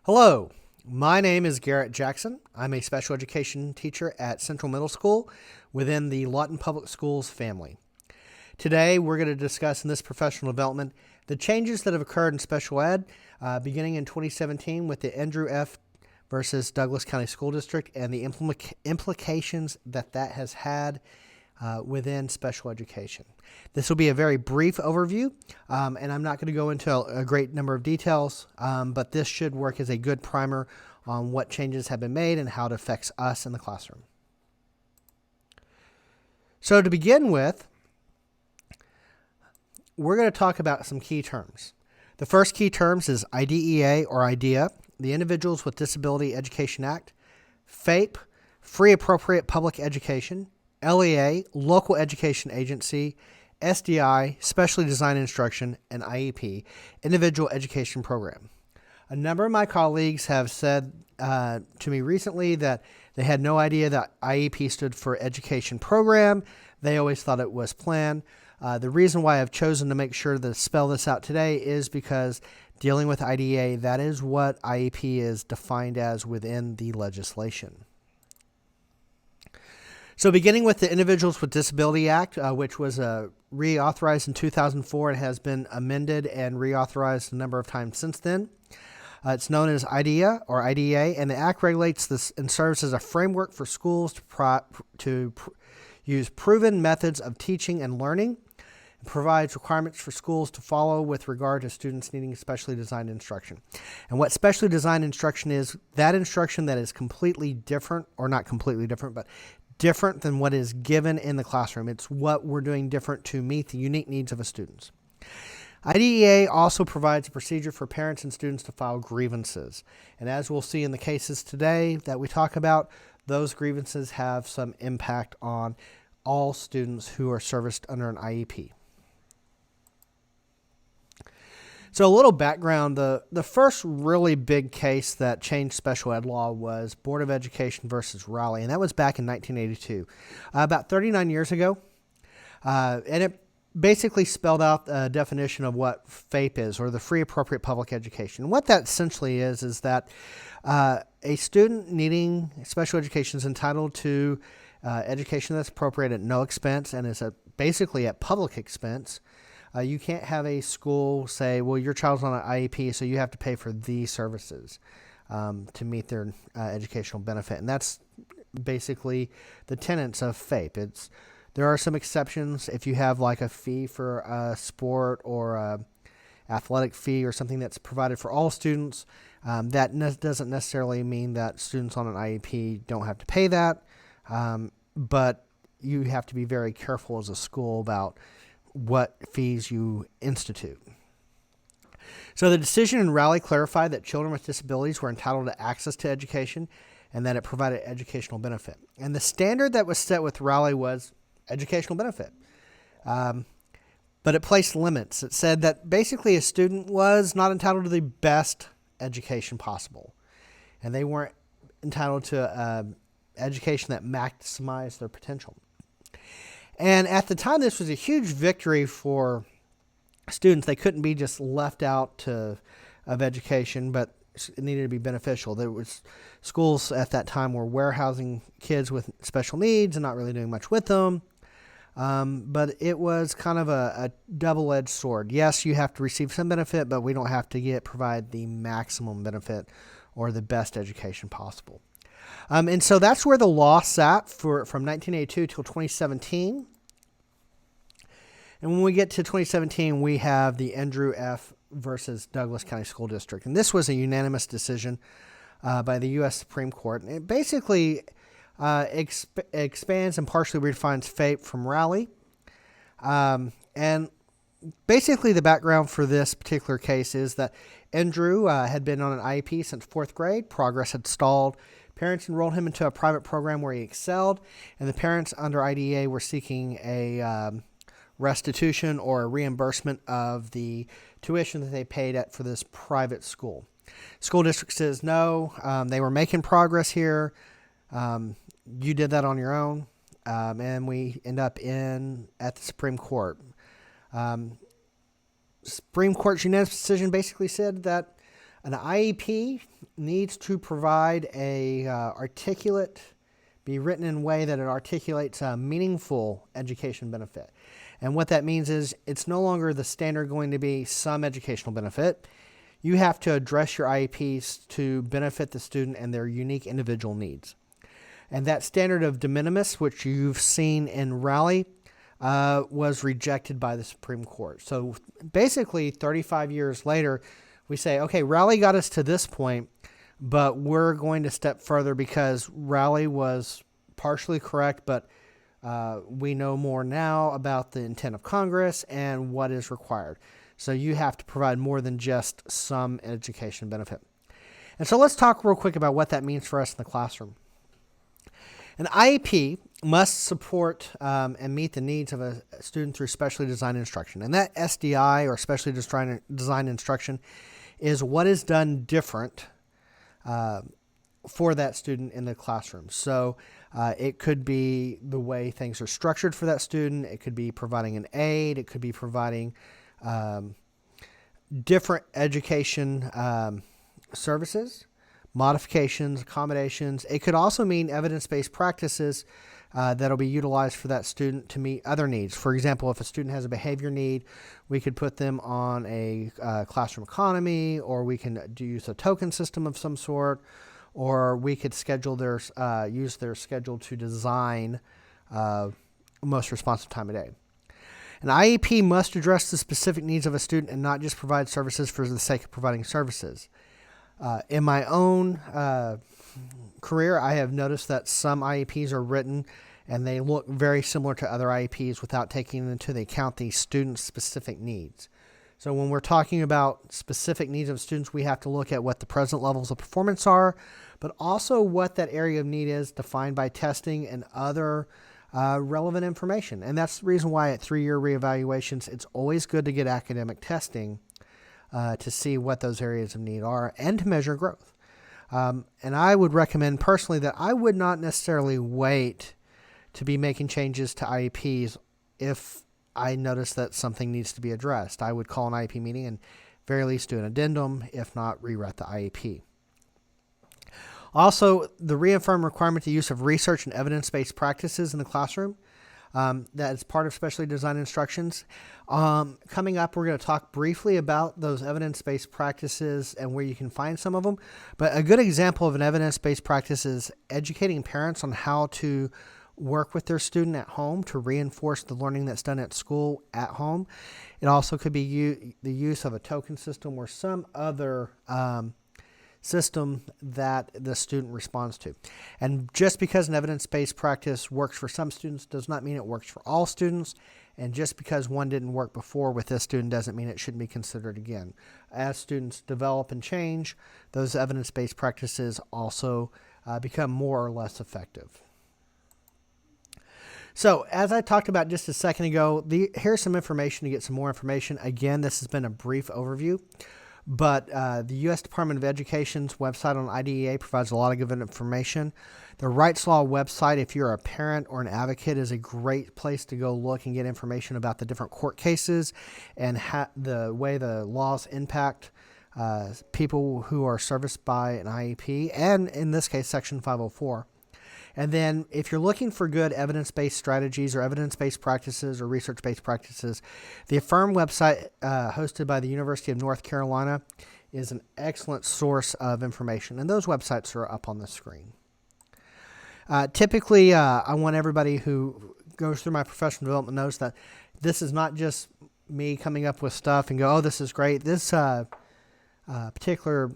Hello, my name is Garrett Jackson. I'm a special education teacher at Central Middle School within the Lawton Public Schools family. Today, we're going to discuss in this professional development the changes that have occurred in special ed beginning in 2017 with the Andrew F. versus Douglas County School District and the implications that has had within special education. This will be a very brief overview, and I'm not going to go into a great number of details, but this should work as a good primer on what changes have been made and how it affects us in the classroom. So to begin with, we're going to talk about some key terms. The first key terms is IDEA or IDEA, the Individuals with Disability Education Act, FAPE, Free Appropriate Public Education, LEA, Local Education Agency, SDI, Specially Designed Instruction, and IEP, Individual Education Program. A number of my colleagues have said to me recently that they had no idea that IEP stood for Education Program. They always thought it was plan. The reason why I've chosen to make sure to spell this out today is because dealing with IDEA, that is what IEP is defined as within the legislation. So beginning with the Individuals with Disability Act, which was reauthorized in 2004 and has been amended and reauthorized a number of times since then. It's known as IDEA or IDEA, and the Act regulates this and serves as a framework for schools to use proven methods of teaching and learning. It provides requirements for schools to follow with regard to students needing specially designed instruction. And what specially designed instruction is, that instruction that is completely different, or not completely different, but different than what is given in the classroom. It's what we're doing different to meet the unique needs of a student. IDEA also provides a procedure for parents and students to file grievances. And as we'll see in the cases today that we talk about, those grievances have some impact on all students who are serviced under an IEP. So a little background, the first really big case that changed special ed law was Board of Education versus Raleigh, and that was back in 1982, about 39 years ago. And it basically spelled out the definition of what FAPE is, or the Free Appropriate Public Education. And what that essentially is that a student needing special education is entitled to education that's appropriate at no expense and is basically at public expense. You can't have a school say, well, your child's on an IEP, so you have to pay for these services to meet their educational benefit. And that's basically the tenets of FAPE. There are some exceptions. If you have like a fee for a sport or a athletic fee or something that's provided for all students, that doesn't necessarily mean that students on an IEP don't have to pay that. But you have to be very careful as a school about what fees you institute. So the decision in Raleigh clarified that children with disabilities were entitled to access to education and that it provided educational benefit. And the standard that was set with Raleigh was educational benefit. But it placed limits. It said that basically a student was not entitled to the best education possible. And they weren't entitled to education that maximized their potential. And at the time, this was a huge victory for students. They couldn't be just left out of education, but it needed to be beneficial. There was schools at that time were warehousing kids with special needs and not really doing much with them. But it was kind of a double-edged sword. Yes, you have to receive some benefit, but we don't have to provide the maximum benefit or the best education possible. And so that's where the law sat from 1982 till 2017. And when we get to 2017, we have the Andrew F. versus Douglas County School District. And this was a unanimous decision by the U.S. Supreme Court. And it basically expands and partially redefines FAPE from Raleigh. And basically the background for this particular case is that Andrew had been on an IEP since 4th grade. Progress had stalled. Parents enrolled him into a private program where he excelled, and the parents under IDEA were seeking a restitution or a reimbursement of the tuition that they paid for this private school. School district says no, they were making progress here. You did that on your own, and we end up at the Supreme Court. Supreme Court's unanimous decision basically said that an IEP needs to provide be written in a way that it articulates a meaningful education benefit. And what that means is it's no longer the standard going to be some educational benefit. You have to address your IEPs to benefit the student and their unique individual needs. And that standard of de minimis, which you've seen in Raleigh, was rejected by the Supreme Court. So basically, 35 years later, we say, okay, Raleigh got us to this point, but we're going to step further because Raleigh was partially correct, but we know more now about the intent of Congress and what is required. So you have to provide more than just some education benefit. And so let's talk real quick about what that means for us in the classroom. An IEP must support and meet the needs of a student through specially designed instruction. And that SDI, or specially designed instruction, is what is done different for that student in the classroom. So it could be the way things are structured for that student. It could be providing an aid. It could be providing different education services, modifications, accommodations. It could also mean evidence-based practices that will be utilized for that student to meet other needs. For example, if a student has a behavior need, we could put them on a classroom economy, or we can use a token system of some sort, or we could use their schedule to design most responsive time of day. An IEP must address the specific needs of a student and not just provide services for the sake of providing services. In my own career, I have noticed that some IEPs are written and they look very similar to other IEPs without taking into account the student's specific needs. So when we're talking about specific needs of students, we have to look at what the present levels of performance are, but also what that area of need is defined by testing and other relevant information. And that's the reason why at 3-year reevaluations, it's always good to get academic testing to see what those areas of need are and to measure growth. And I would recommend personally that I would not necessarily wait to be making changes to IEPs if I notice that something needs to be addressed. I would call an IEP meeting and very least do an addendum, if not rewrite the IEP. Also, the reaffirmed requirement to use of research and evidence-based practices in the classroom. That is part of specially designed instructions. Coming up, we're going to talk briefly about those evidence-based practices and where you can find some of them. But a good example of an evidence-based practice is educating parents on how to work with their student at home to reinforce the learning that's done at school at home. It also could be the use of a token system or some other system that the student responds to. And just because an evidence-based practice works for some students does not mean it works for all students. And just because one didn't work before with this student doesn't mean it shouldn't be considered again. As students develop and change, those evidence-based practices also become more or less effective. So as I talked about just a second ago, here's some information to get some more information. Again, this has been a brief overview. But the U.S. Department of Education's website on IDEA provides a lot of good information. The Rights Law website, if you're a parent or an advocate, is a great place to go look and get information about the different court cases and the way the laws impact people who are serviced by an IEP, and in this case, Section 504. And then if you're looking for good evidence-based strategies or evidence-based practices or research-based practices, the Affirm website hosted by the University of North Carolina is an excellent source of information. And those websites are up on the screen. Typically, I want everybody who goes through my professional development knows that this is not just me coming up with stuff and go, oh, this is great. This particular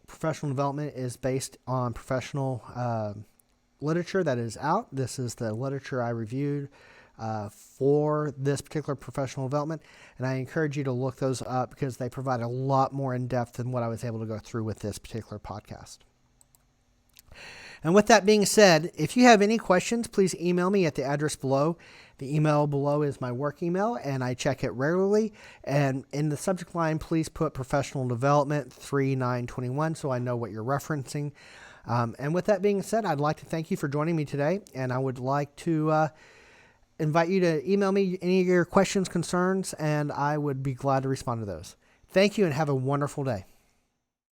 professional development is based on professional literature that is out. This is the literature I reviewed for this particular professional development, and I encourage you to look those up because they provide a lot more in depth than what I was able to go through with this particular podcast. And with that being said, if you have any questions, please email me at the address below. The email below is my work email, and I check it regularly. And in the subject line, please put Professional Development 3921 so I know what you're referencing. And with that being said, I'd like to thank you for joining me today, and I would like to invite you to email me any of your questions, concerns, and I would be glad to respond to those. Thank you, and have a wonderful day.